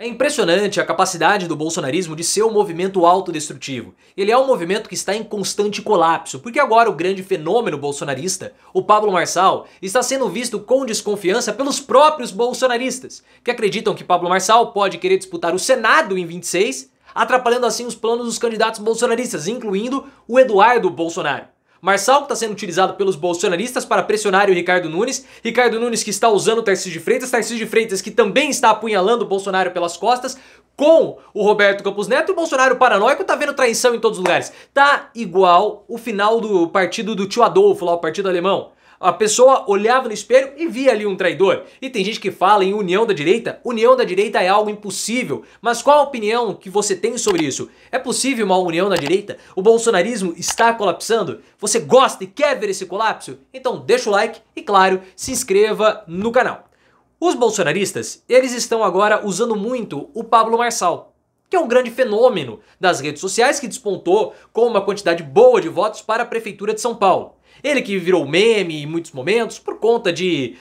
É impressionante a capacidade do bolsonarismo de ser um movimento autodestrutivo. Ele é um movimento que está em constante colapso, porque agora o grande fenômeno bolsonarista, o Pablo Marçal, está sendo visto com desconfiança pelos próprios bolsonaristas, que acreditam que Pablo Marçal pode querer disputar o Senado em 26, atrapalhando assim os planos dos candidatos bolsonaristas, incluindo o Eduardo Bolsonaro. Marçal que está sendo utilizado pelos bolsonaristas para pressionar o Ricardo Nunes que está usando o Tarcísio de Freitas que também está apunhalando o Bolsonaro pelas costas, com o Roberto Campos Neto, e o Bolsonaro paranoico tá vendo traição em todos os lugares. Tá igual o final do partido do tio Adolfo, lá o partido alemão. A pessoa olhava no espelho e via ali um traidor. E tem gente que fala em união da direita. União da direita é algo impossível. Mas qual a opinião que você tem sobre isso? É possível uma união da direita? O bolsonarismo está colapsando? Você gosta e quer ver esse colapso? Então deixa o like e, claro, se inscreva no canal. Os bolsonaristas, eles estão agora usando muito o Pablo Marçal, que é um grande fenômeno das redes sociais que despontou com uma quantidade boa de votos para a Prefeitura de São Paulo. Ele que virou meme em muitos momentos por conta de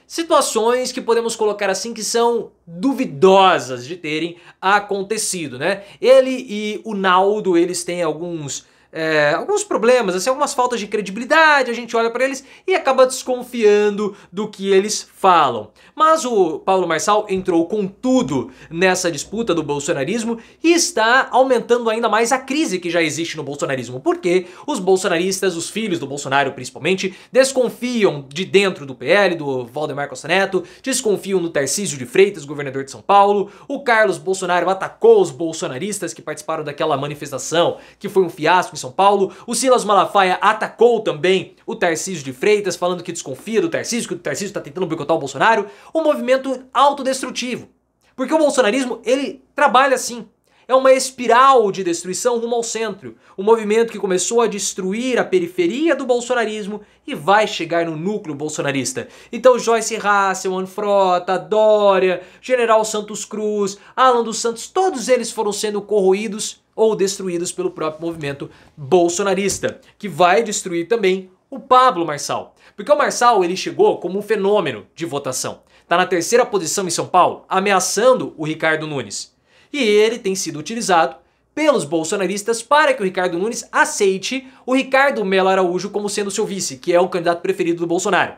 situações que podemos colocar assim que são duvidosas de terem acontecido, né? Ele e o Naldo, eles têm alguns problemas, assim, algumas faltas de credibilidade, a gente olha para eles e acaba desconfiando do que eles falam. Mas o Pablo Marçal entrou com tudo nessa disputa do bolsonarismo e está aumentando ainda mais a crise que já existe no bolsonarismo, porque os bolsonaristas, os filhos do Bolsonaro principalmente, desconfiam de dentro do PL, do Valdemar Costa Neto, desconfiam do Tarcísio de Freitas, governador de São Paulo. O Carlos Bolsonaro atacou os bolsonaristas que participaram daquela manifestação, que foi um fiasco em São Paulo. O Silas Malafaia atacou também o Tarcísio de Freitas, falando que desconfia do Tarcísio, que o Tarcísio está tentando boicotar o Bolsonaro. Um movimento autodestrutivo. Porque o bolsonarismo, ele trabalha assim. É uma espiral de destruição rumo ao centro. Um movimento que começou a destruir a periferia do bolsonarismo e vai chegar no núcleo bolsonarista. Então Joyce Hasselman, Frota, Dória, General Santos Cruz, Alan dos Santos, todos eles foram sendo corroídos ou destruídos pelo próprio movimento bolsonarista, que vai destruir também o Pablo Marçal. Porque o Marçal, ele chegou como um fenômeno de votação. Está na terceira posição em São Paulo, ameaçando o Ricardo Nunes. E ele tem sido utilizado pelos bolsonaristas para que o Ricardo Nunes aceite o Ricardo Mello Araújo como sendo seu vice, que é o candidato preferido do Bolsonaro.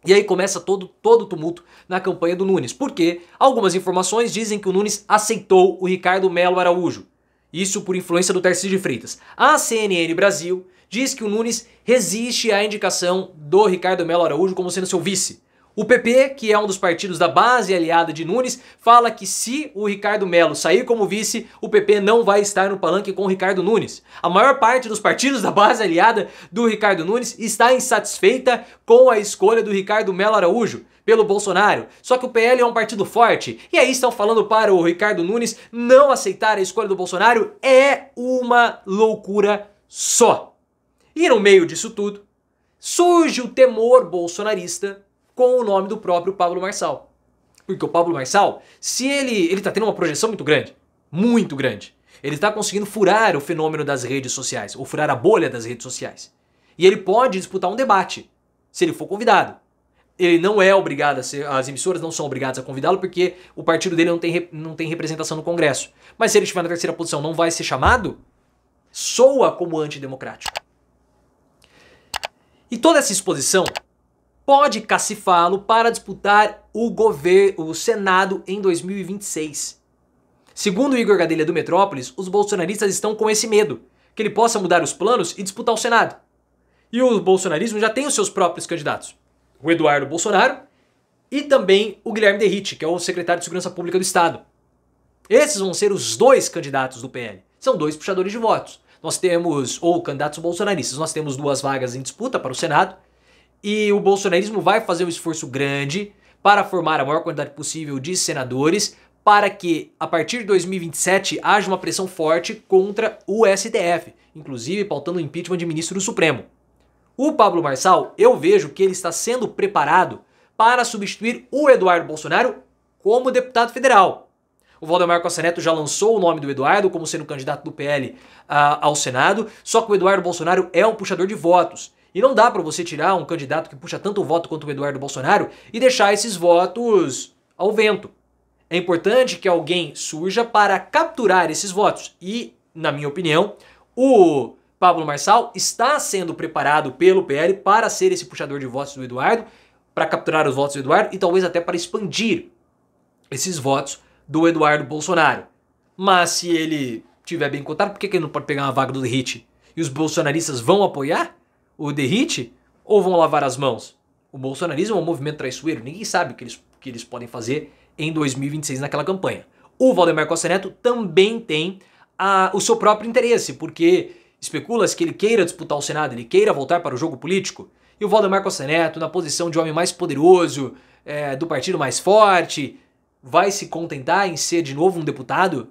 E aí começa todo o tumulto na campanha do Nunes, porque algumas informações dizem que o Nunes aceitou o Ricardo Mello Araújo. Isso por influência do Tarcísio de Freitas. A CNN Brasil diz que o Nunes resiste à indicação do Ricardo Mello Araújo como sendo seu vice. O PP, que é um dos partidos da base aliada de Nunes, fala que se o Ricardo Mello sair como vice, o PP não vai estar no palanque com o Ricardo Nunes. A maior parte dos partidos da base aliada do Ricardo Nunes está insatisfeita com a escolha do Ricardo Mello Araújo pelo Bolsonaro. Só que o PL é um partido forte. E aí estão falando para o Ricardo Nunes não aceitar a escolha do Bolsonaro. É uma loucura só. E no meio disso tudo, surge o temor bolsonarista com o nome do próprio Pablo Marçal. Porque o Pablo Marçal, se ele tá tendo uma projeção muito grande, ele tá conseguindo furar o fenômeno das redes sociais, ou furar a bolha das redes sociais. E ele pode disputar um debate, se ele for convidado. Ele não é obrigado a ser, as emissoras não são obrigadas a convidá-lo porque o partido dele não tem representação no Congresso. Mas se ele estiver na terceira posição, não vai ser chamado? Soa como antidemocrático. E toda essa exposição pode cacifá-lo para disputar o Senado em 2026. Segundo o Igor Gadelha do Metrópolis, os bolsonaristas estão com esse medo, que ele possa mudar os planos e disputar o Senado. E o bolsonarismo já tem os seus próprios candidatos. O Eduardo Bolsonaro e também o Guilherme Derrite, que é o secretário de Segurança Pública do Estado. Esses vão ser os dois candidatos do PL. São dois puxadores de votos. Nós temos, ou candidatos bolsonaristas, nós temos 2 vagas em disputa para o Senado. E o bolsonarismo vai fazer um esforço grande para formar a maior quantidade possível de senadores para que, a partir de 2027, haja uma pressão forte contra o STF, inclusive pautando o impeachment de ministro do Supremo. O Pablo Marçal, eu vejo que ele está sendo preparado para substituir o Eduardo Bolsonaro como deputado federal. O Valdemar Costa Neto já lançou o nome do Eduardo como sendo candidato do PL ao Senado, só que o Eduardo Bolsonaro é um puxador de votos. E não dá para você tirar um candidato que puxa tanto voto quanto o Eduardo Bolsonaro e deixar esses votos ao vento. É importante que alguém surja para capturar esses votos. E, na minha opinião, o Pablo Marçal está sendo preparado pelo PL para ser esse puxador de votos do Eduardo, para capturar os votos do Eduardo e talvez até para expandir esses votos do Eduardo Bolsonaro. Mas se ele tiver bem cotado, por que ele não pode pegar uma vaga do Derrite? E os bolsonaristas vão apoiar o Derrite ou vão lavar as mãos? O bolsonarismo é um movimento traiçoeiro, ninguém sabe o que eles podem fazer em 2026 naquela campanha. O Valdemar Costa Neto também tem o seu próprio interesse, porque especula-se que ele queira disputar o Senado, ele queira voltar para o jogo político, e o Valdemar Costa Neto, na posição de homem mais poderoso, do partido mais forte, vai se contentar em ser de novo um deputado?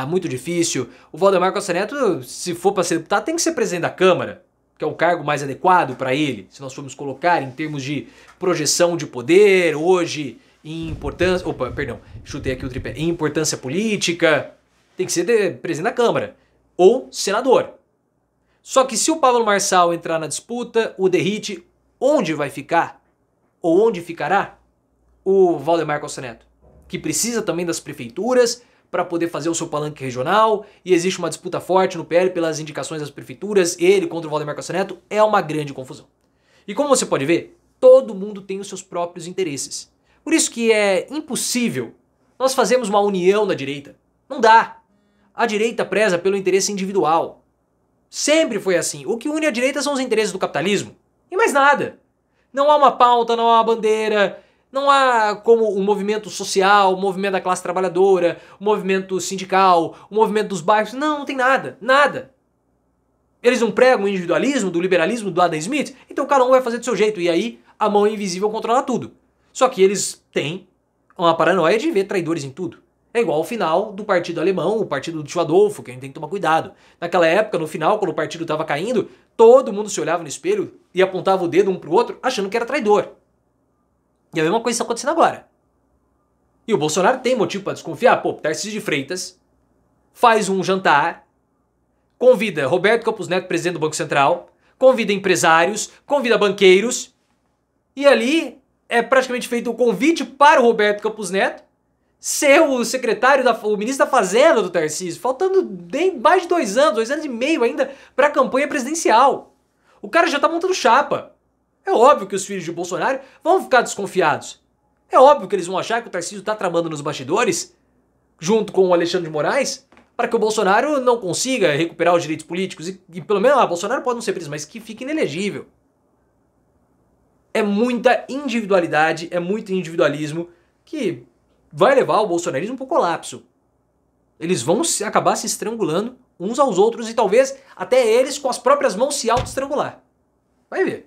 Muito difícil. O Valdemar Costa Neto, se for para ser deputado, tem que ser presidente da Câmara, que é o cargo mais adequado para ele, se nós formos colocar em termos de projeção de poder, hoje, em importância... Opa, perdão, chutei aqui o tripé. Em importância política, tem que ser presidente da Câmara, ou senador. Só que se o Pablo Marçal entrar na disputa, o Derrite, onde vai ficar? Ou onde ficará o Valdemar Costa Neto? Que precisa também das prefeituras para poder fazer o seu palanque regional, e existe uma disputa forte no PL pelas indicações das prefeituras, ele contra o Valdemar Costa Neto, é uma grande confusão. E como você pode ver, todo mundo tem os seus próprios interesses. Por isso que é impossível nós fazermos uma união da direita. Não dá. A direita preza pelo interesse individual. Sempre foi assim. O que une a direita são os interesses do capitalismo. E mais nada. Não há uma pauta, não há uma bandeira, não há como um movimento social, o movimento da classe trabalhadora, o movimento sindical, o movimento dos bairros. Não tem nada. Nada. Eles não pregam o individualismo, do liberalismo do Adam Smith? Então cada um vai fazer do seu jeito. E aí a mão invisível controla tudo. Só que eles têm uma paranoia de ver traidores em tudo. É igual ao final do partido alemão, o partido do tio Adolfo, que a gente tem que tomar cuidado. Naquela época, no final, quando o partido estava caindo, todo mundo se olhava no espelho e apontava o dedo um pro outro, achando que era traidor. E a mesma coisa está acontecendo agora. E o Bolsonaro tem motivo para desconfiar. Pô, Tarcísio de Freitas faz um jantar, convida Roberto Campos Neto, presidente do Banco Central, convida empresários, convida banqueiros, e ali é praticamente feito o convite para o Roberto Campos Neto ser o secretário, o ministro da Fazenda do Tarcísio, faltando bem mais de 2 anos e meio ainda para a campanha presidencial. O cara já tá montando chapa. É óbvio que os filhos de Bolsonaro vão ficar desconfiados. É óbvio que eles vão achar que o Tarcísio tá tramando nos bastidores, junto com o Alexandre de Moraes, para que o Bolsonaro não consiga recuperar os direitos políticos e pelo menos, Bolsonaro pode não ser preso, mas que fique inelegível. É muita individualidade, é muito individualismo que vai levar o bolsonarismo para o colapso. Eles vão acabar se estrangulando uns aos outros e talvez até eles com as próprias mãos se auto-estrangular. Vai ver.